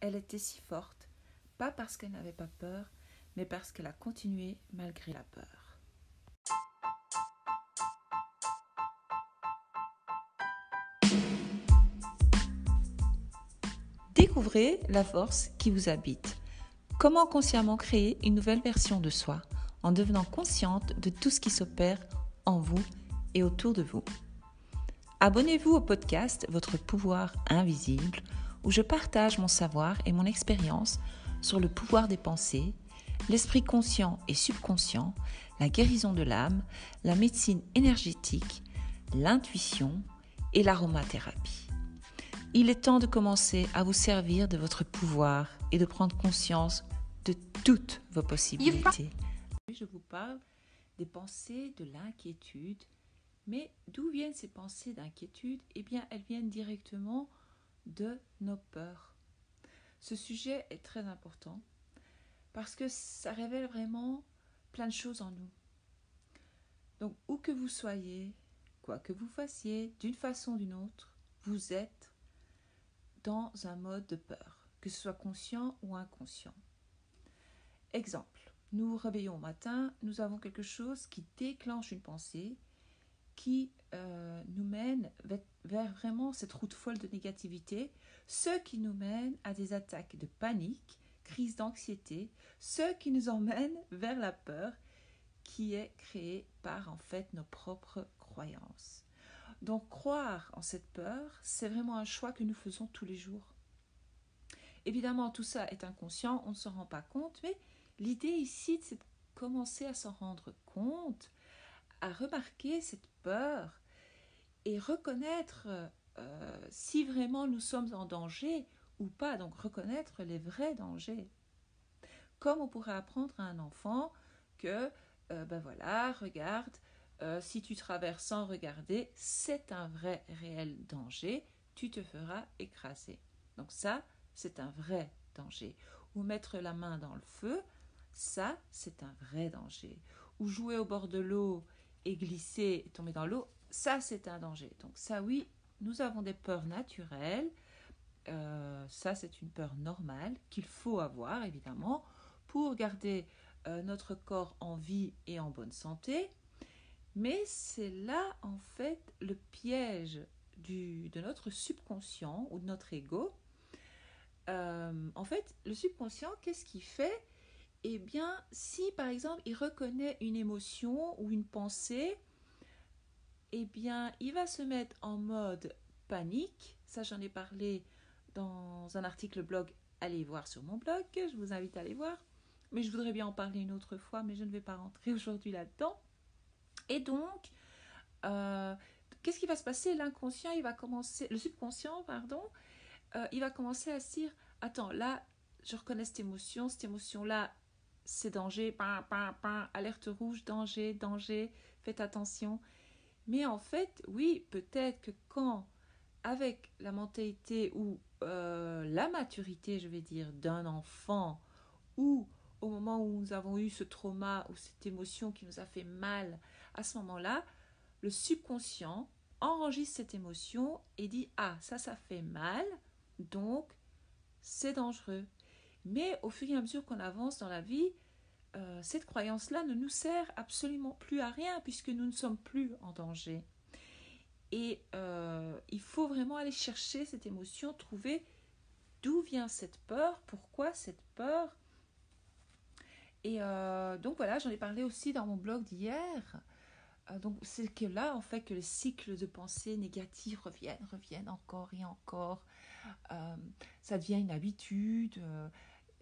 elle était si forte, pas parce qu'elle n'avait pas peur, mais parce qu'elle a continué malgré la peur. Découvrez la force qui vous habite. Comment consciemment créer une nouvelle version de soi en devenant consciente de tout ce qui s'opère en vous et autour de vous. Abonnez-vous au podcast Votre pouvoir invisible où je partage mon savoir et mon expérience sur le pouvoir des pensées, l'esprit conscient et subconscient, la guérison de l'âme, la médecine énergétique, l'intuition et l'aromathérapie. Il est temps de commencer à vous servir de votre pouvoir et de prendre conscience de toutes vos possibilités. Je vous parle des pensées de l'inquiétude. Mais d'où viennent ces pensées d'inquiétude ? Eh bien, elles viennent directement de nos peurs. Ce sujet est très important parce que ça révèle vraiment plein de choses en nous. Donc, où que vous soyez, quoi que vous fassiez, d'une façon ou d'une autre, vous êtes dans un mode de peur, que ce soit conscient ou inconscient. Exemple, nous nous réveillons au matin, nous avons quelque chose qui déclenche une pensée qui nous mène vers vraiment cette route folle de négativité, ce qui nous mène à des attaques de panique, crises d'anxiété, ce qui nous emmène vers la peur qui est créée par en fait nos propres croyances. Donc croire en cette peur, c'est vraiment un choix que nous faisons tous les jours. Évidemment, tout ça est inconscient, on ne s'en rend pas compte, mais l'idée ici, c'est de commencer à s'en rendre compte, à remarquer cette peur et reconnaître si vraiment nous sommes en danger ou pas, donc reconnaître les vrais dangers. Comme on pourrait apprendre à un enfant que, regarde, si tu traverses sans regarder, c'est un vrai, réel danger, tu te feras écraser. Donc ça, c'est un vrai danger. Ou mettre la main dans le feu, ça, c'est un vrai danger. Ou jouer au bord de l'eau et glisser et tomber dans l'eau, ça, c'est un danger. Donc ça, oui, nous avons des peurs naturelles. Ça, c'est une peur normale qu'il faut avoir, évidemment, pour garder notre corps en vie et en bonne santé. Mais c'est là, en fait, le piège de notre subconscient ou de notre ego. En fait, le subconscient, qu'est-ce qu'il fait ? Eh bien, si, par exemple, il reconnaît une émotion ou une pensée, eh bien, il va se mettre en mode panique. Ça, j'en ai parlé dans un article blog. Allez voir sur mon blog, je vous invite à aller voir. Mais je voudrais bien en parler une autre fois, mais je ne vais pas rentrer aujourd'hui là-dedans. Et donc, qu'est-ce qui va se passer ? L'inconscient, le subconscient, il va commencer à se dire, attends, là, je reconnais cette émotion-là, c'est danger, alerte rouge, danger, faites attention. Mais en fait, oui, peut-être que quand, avec la mentalité ou la maturité, je vais dire, d'un enfant, ou au moment où nous avons eu ce trauma ou cette émotion qui nous a fait mal, à ce moment-là, le subconscient enregistre cette émotion et dit « Ah, ça fait mal, donc c'est dangereux ». Mais au fur et à mesure qu'on avance dans la vie, cette croyance-là ne nous sert absolument plus à rien puisque nous ne sommes plus en danger. Et il faut vraiment aller chercher cette émotion, trouver d'où vient cette peur, pourquoi cette peur. Et donc voilà, j'en ai parlé aussi dans mon blog d'hier. Donc c'est que là, en fait, que les cycles de pensée négatives reviennent encore et encore. Ça devient une habitude,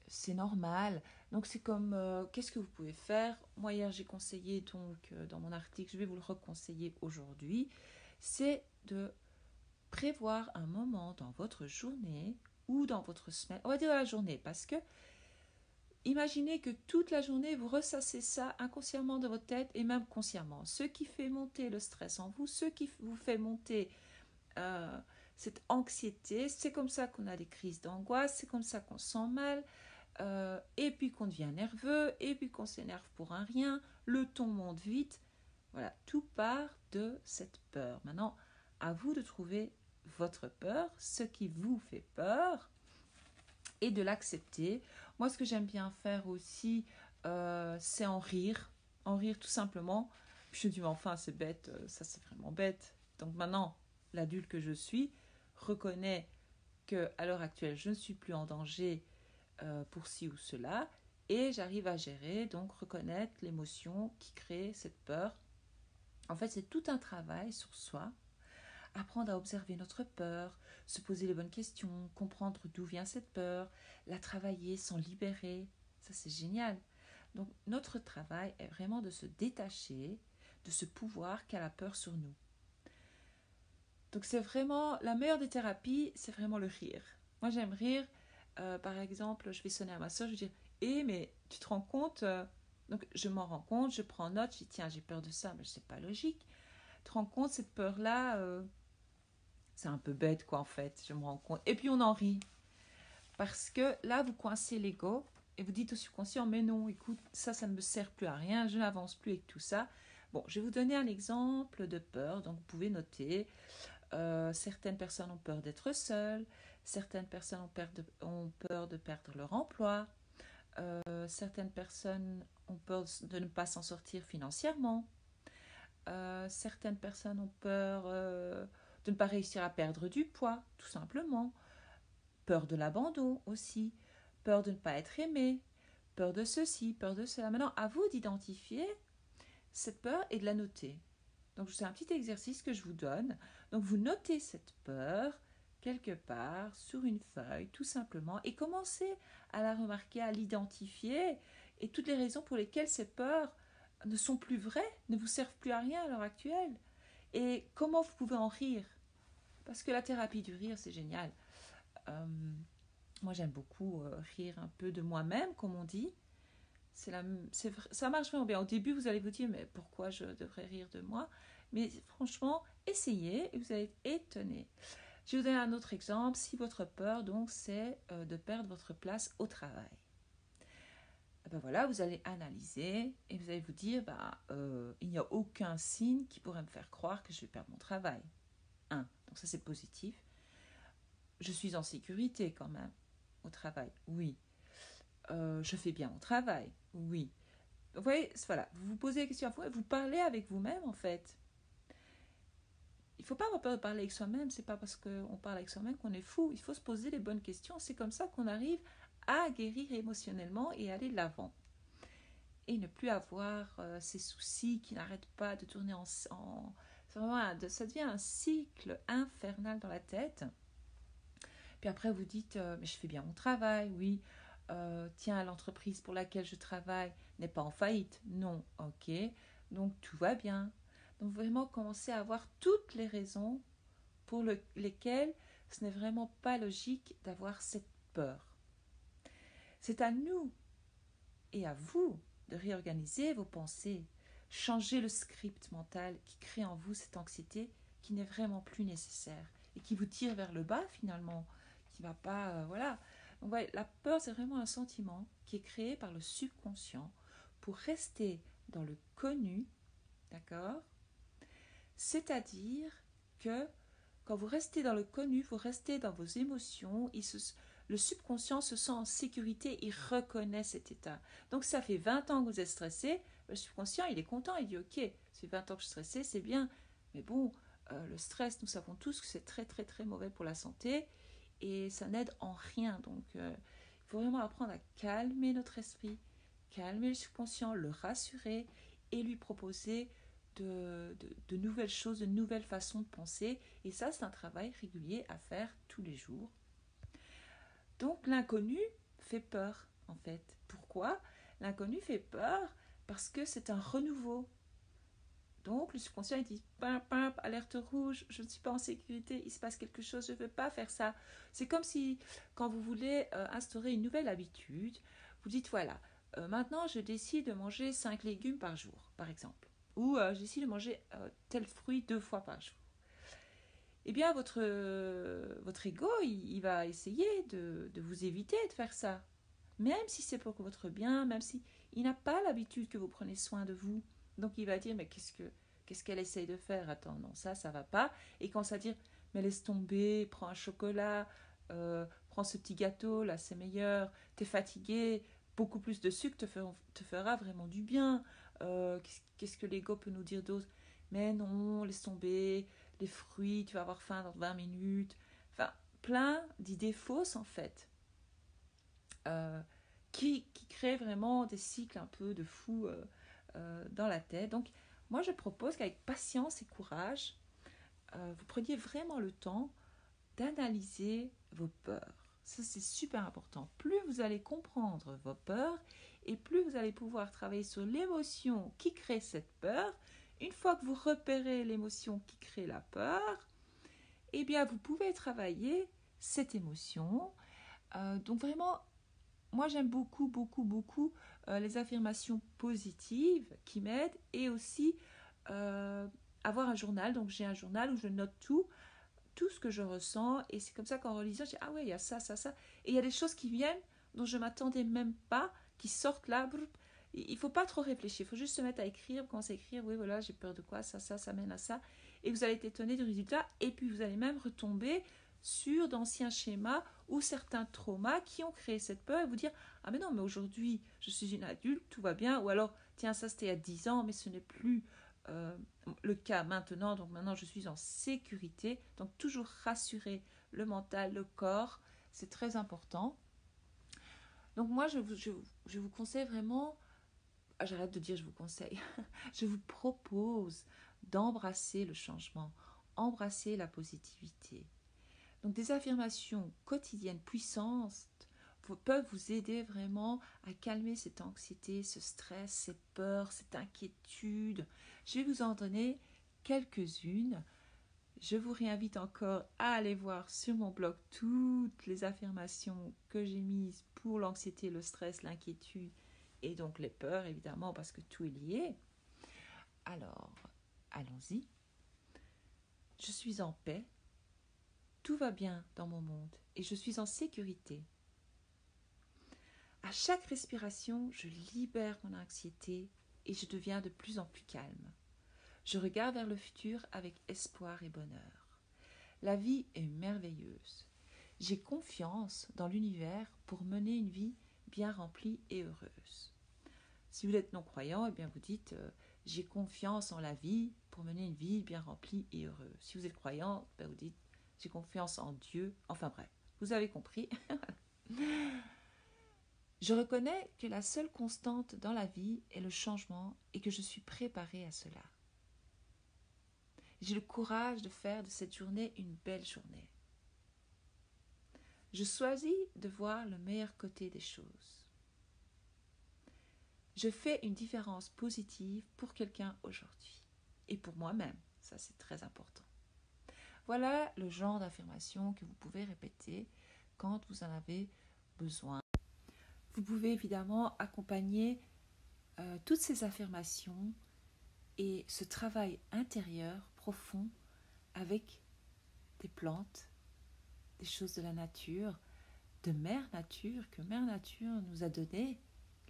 c'est normal. Donc c'est comme, qu'est-ce que vous pouvez faire ? Moi hier, j'ai conseillé donc dans mon article, je vais vous le reconseiller aujourd'hui, c'est de prévoir un moment dans votre journée ou dans votre semaine, on va dire dans la journée, parce que imaginez que toute la journée, vous ressassez ça inconsciemment dans votre tête et même consciemment. Ce qui fait monter le stress en vous, ce qui vous fait monter cette anxiété, c'est comme ça qu'on a des crises d'angoisse, c'est comme ça qu'on se sent mal, et puis qu'on devient nerveux, et puis qu'on s'énerve pour un rien, le ton monte vite. Voilà, tout part de cette peur. Maintenant, à vous de trouver votre peur, ce qui vous fait peur. et de l'accepter. Moi, ce que j'aime bien faire aussi, c'est en rire. En rire tout simplement. Puis je me dis, mais enfin, c'est bête, ça c'est vraiment bête. Donc maintenant, l'adulte que je suis reconnaît qu'à l'heure actuelle, je ne suis plus en danger pour ci ou cela. Et j'arrive à gérer, donc reconnaître l'émotion qui crée cette peur. En fait, c'est tout un travail sur soi. Apprendre à observer notre peur, se poser les bonnes questions, comprendre d'où vient cette peur, la travailler, s'en libérer. Ça, c'est génial. Donc, notre travail est vraiment de se détacher de ce pouvoir qu'a la peur sur nous. Donc, c'est vraiment la meilleure des thérapies, c'est vraiment le rire. Moi, j'aime rire. Par exemple, je vais sonner à ma soeur, je vais dire mais tu te rends compte Donc, je m'en rends compte, je prends note, je dis tiens, j'ai peur de ça, mais c'est pas logique. Tu te rends compte, cette peur-là, c'est un peu bête, quoi, en fait, je me rends compte. Et puis, on en rit. Parce que là, vous coincez l'ego et vous dites au subconscient, mais non, écoute, ça ne me sert plus à rien, je n'avance plus avec tout ça. Bon, je vais vous donner un exemple de peur, donc vous pouvez noter. Certaines personnes ont peur d'être seules, certaines personnes ont peur de perdre leur emploi, certaines personnes ont peur de ne pas s'en sortir financièrement, certaines personnes ont peur de ne pas réussir à perdre du poids, tout simplement. Peur de l'abandon aussi, peur de ne pas être aimé, peur de ceci, peur de cela. Maintenant, à vous d'identifier cette peur et de la noter. Donc, c'est un petit exercice que je vous donne. Donc, vous notez cette peur quelque part sur une feuille, tout simplement, et commencez à la remarquer, à l'identifier, et toutes les raisons pour lesquelles ces peurs ne sont plus vraies, ne vous servent plus à rien à l'heure actuelle. Et comment vous pouvez en rire. Parce que la thérapie du rire, c'est génial. Euh, Moi, j'aime beaucoup rire un peu de moi-même, comme on dit. Ça marche vraiment bien. Au début, vous allez vous dire, mais pourquoi je devrais rire de moi? Mais franchement, essayez et vous allez être étonné. Je vais vous donner un autre exemple. Si votre peur, donc, c'est de perdre votre place au travail. Ben voilà, vous allez analyser et vous allez vous dire, il n'y a aucun signe qui pourrait me faire croire que je vais perdre mon travail. Donc ça, c'est positif. Je suis en sécurité quand même au travail. Oui. Je fais bien mon travail. Oui. Vous voyez, voilà, vous vous posez la question à vous et vous parlez avec vous-même en fait. Il ne faut pas avoir peur de parler avec soi-même, c'est pas parce qu'on parle avec soi-même qu'on est fou. Il faut se poser les bonnes questions, c'est comme ça qu'on arrive à guérir émotionnellement et aller de l'avant. Et ne plus avoir ces soucis qui n'arrêtent pas de tourner ça devient un cycle infernal dans la tête. Puis après vous dites, mais je fais bien mon travail, oui. Tiens, l'entreprise pour laquelle je travaille n'est pas en faillite. Non, ok. Donc tout va bien. Donc vraiment commencer à avoir toutes les raisons pour lesquelles ce n'est vraiment pas logique d'avoir cette peur. C'est à nous et à vous de réorganiser vos pensées, changer le script mental qui crée en vous cette anxiété qui n'est vraiment plus nécessaire et qui vous tire vers le bas finalement, qui va pas, voilà. Donc ouais, la peur c'est vraiment un sentiment qui est créé par le subconscient pour rester dans le connu, d'accord? C'est-à-dire que quand vous restez dans le connu, vous restez dans vos émotions, le subconscient se sent en sécurité, il reconnaît cet état. Donc ça fait 20 ans que vous êtes stressé, le subconscient il est content, il dit ok, ça fait 20 ans que je suis stressé, c'est bien, mais bon, le stress, nous savons tous que c'est très très très mauvais pour la santé et ça n'aide en rien. Donc il faut vraiment apprendre à calmer notre esprit, calmer le subconscient, le rassurer et lui proposer de nouvelles choses, de nouvelles façons de penser. Et ça, c'est un travail régulier à faire tous les jours. Donc l'inconnu fait peur, en fait. Pourquoi? L'inconnu fait peur parce que c'est un renouveau. Donc le subconscient il dit pim, pim, alerte rouge, je ne suis pas en sécurité, il se passe quelque chose, je ne veux pas faire ça. C'est comme si quand vous voulez instaurer une nouvelle habitude, vous dites voilà, maintenant je décide de manger 5 légumes par jour, par exemple. Ou je décide de manger tel fruit 2 fois par jour. Eh bien, votre ego, il va essayer de vous éviter de faire ça. Même si c'est pour votre bien, même si il n'a pas l'habitude que vous preniez soin de vous. Donc il va dire, mais qu'est-ce qu'elle essaye de faire? Attends, non, ça va pas. Et quand ça dire, mais laisse tomber, prends un chocolat, prends prends ce petit gâteau, là, c'est meilleur, t'es fatigué, beaucoup plus de sucre te fera vraiment du bien. Qu'est-ce que l'ego peut nous dire d'autre? Mais non, laisse tomber, les fruits, tu vas avoir faim dans 20 minutes. Enfin, plein d'idées fausses, en fait, qui créent vraiment des cycles un peu de fou dans la tête. Donc, moi, je propose qu'avec patience et courage, vous preniez vraiment le temps d'analyser vos peurs. Ça, c'est super important. Plus vous allez comprendre vos peurs et plus vous allez pouvoir travailler sur l'émotion qui crée cette peur. Une fois que vous repérez l'émotion qui crée la peur, eh bien, vous pouvez travailler cette émotion. Donc vraiment, moi, j'aime beaucoup les affirmations positives qui m'aident et aussi avoir un journal. Donc, j'ai un journal où je note tout ce que je ressens et c'est comme ça qu'en relisant, je dis ah ouais, il y a ça. Et il y a des choses qui viennent dont je ne m'attendais même pas, qui sortent là. Il ne faut pas trop réfléchir, il faut juste se mettre à écrire, commencer à écrire, oui voilà, j'ai peur de quoi, ça mène à ça. Et vous allez être étonné du résultat et puis vous allez même retomber sur d'anciens schémas ou certains traumas qui ont créé cette peur et vous dire ah mais non, mais aujourd'hui je suis une adulte, tout va bien, ou alors tiens, ça c'était il y a 10 ans, mais ce n'est plus le cas maintenant, donc maintenant je suis en sécurité. Donc toujours rassurer le mental, le corps, c'est très important. Donc moi je vous conseille vraiment, j'arrête de dire je vous conseille, je vous propose d'embrasser le changement, embrasser la positivité. Donc des affirmations quotidiennes puissantes peuvent vous aider vraiment à calmer cette anxiété, ce stress, ces peurs, cette inquiétude. Je vais vous en donner quelques-unes. Je vous réinvite encore à aller voir sur mon blog toutes les affirmations que j'ai mises pour l'anxiété, le stress, l'inquiétude et donc les peurs, évidemment, parce que tout est lié. Alors, allons-y. Je suis en paix. Tout va bien dans mon monde et je suis en sécurité. À chaque respiration, je libère mon anxiété et je deviens de plus en plus calme. Je regarde vers le futur avec espoir et bonheur. La vie est merveilleuse. J'ai confiance dans l'univers pour mener une vie bien remplie et heureuse. Si vous êtes non-croyant, eh bien vous dites j'ai confiance en la vie pour mener une vie bien remplie et heureuse. Si vous êtes croyant, vous dites j'ai confiance en Dieu. Enfin bref, vous avez compris. Je reconnais que la seule constante dans la vie est le changement et que je suis préparée à cela. J'ai le courage de faire de cette journée une belle journée. Je choisis de voir le meilleur côté des choses. Je fais une différence positive pour quelqu'un aujourd'hui et pour moi-même. Ça, c'est très important. Voilà le genre d'affirmation que vous pouvez répéter quand vous en avez besoin. Vous pouvez évidemment accompagner toutes ces affirmations et ce travail intérieur profond avec des plantes, des choses de la nature, de Mère Nature, que Mère Nature nous a donné,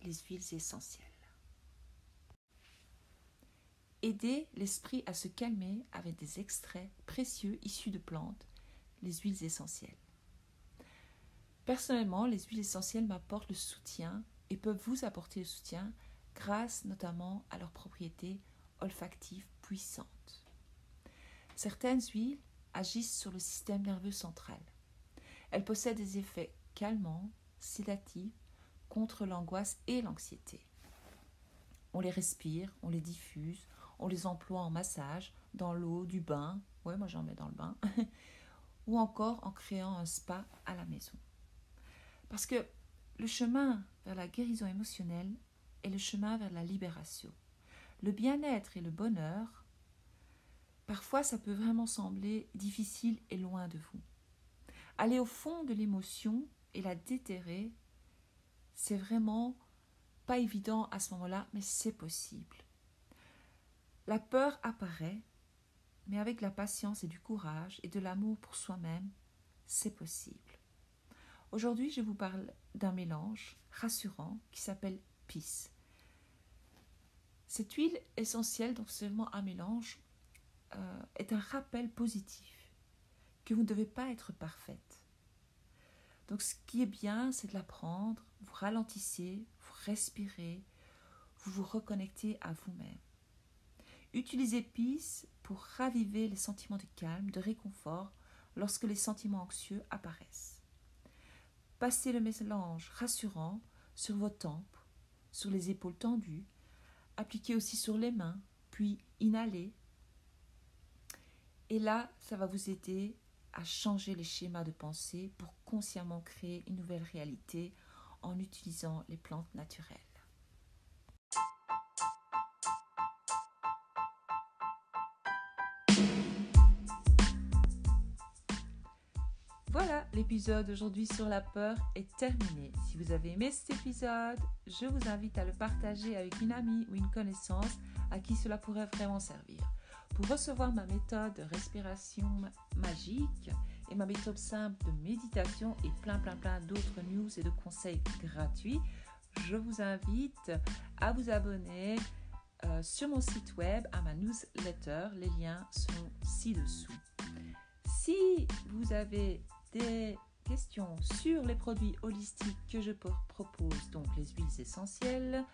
les huiles essentielles. Aider l'esprit à se calmer avec des extraits précieux issus de plantes, les huiles essentielles. Personnellement, les huiles essentielles m'apportent le soutien et peuvent vous apporter le soutien grâce notamment à leurs propriétés olfactives puissantes. Certaines huiles agissent sur le système nerveux central. Elles possèdent des effets calmants, sédatifs, contre l'angoisse et l'anxiété. On les respire, on les diffuse, on les emploie en massage, dans l'eau, du bain, ouais moi j'en mets dans le bain, ou encore en créant un spa à la maison. Parce que le chemin vers la guérison émotionnelle est le chemin vers la libération. Le bien-être et le bonheur, parfois ça peut vraiment sembler difficile et loin de vous. Aller au fond de l'émotion et la déterrer, c'est vraiment pas évident à ce moment-là, mais c'est possible. La peur apparaît, mais avec la patience et du courage et de l'amour pour soi-même, c'est possible. Aujourd'hui, je vous parle d'un mélange rassurant qui s'appelle Peace. Cette huile essentielle, donc seulement un mélange, est un rappel positif que vous ne devez pas être parfaite. Donc ce qui est bien, c'est de l'apprendre, vous ralentissez, vous respirez, vous vous reconnectez à vous-même. Utilisez Peace pour raviver les sentiments de calme, de réconfort lorsque les sentiments anxieux apparaissent. Passez le mélange rassurant sur vos tempes, sur les épaules tendues, appliquez aussi sur les mains, puis inhalez. Et là, ça va vous aider à changer les schémas de pensée pour consciemment créer une nouvelle réalité en utilisant les plantes naturelles. Voilà, l'épisode d'aujourd'hui sur la peur est terminé. Si vous avez aimé cet épisode, je vous invite à le partager avec une amie ou une connaissance à qui cela pourrait vraiment servir. Pour recevoir ma méthode de respiration magique et ma méthode simple de méditation et plein d'autres news et de conseils gratuits, je vous invite à vous abonner sur mon site web à ma newsletter. Les liens sont ci-dessous. Si vous avez des questions sur les produits holistiques que je propose, donc les huiles essentielles,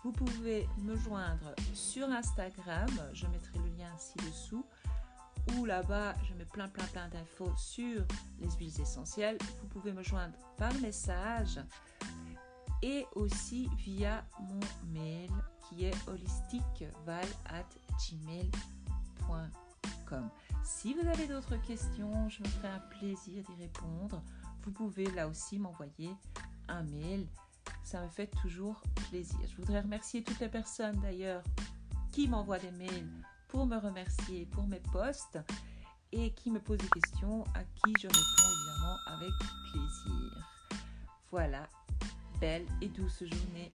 vous pouvez me joindre sur Instagram, je mettrai le lien ci-dessous, ou là-bas je mets plein d'infos sur les huiles essentielles. Vous pouvez me joindre par message et aussi via mon mail qui est holistiqueval@gmail.com. Si vous avez d'autres questions, je me ferai un plaisir d'y répondre. Vous pouvez là aussi m'envoyer un mail. Ça me fait toujours plaisir. Je voudrais remercier toutes les personnes d'ailleurs qui m'envoient des mails pour me remercier pour mes posts et qui me posent des questions à qui je réponds évidemment avec plaisir. Voilà, belle et douce journée.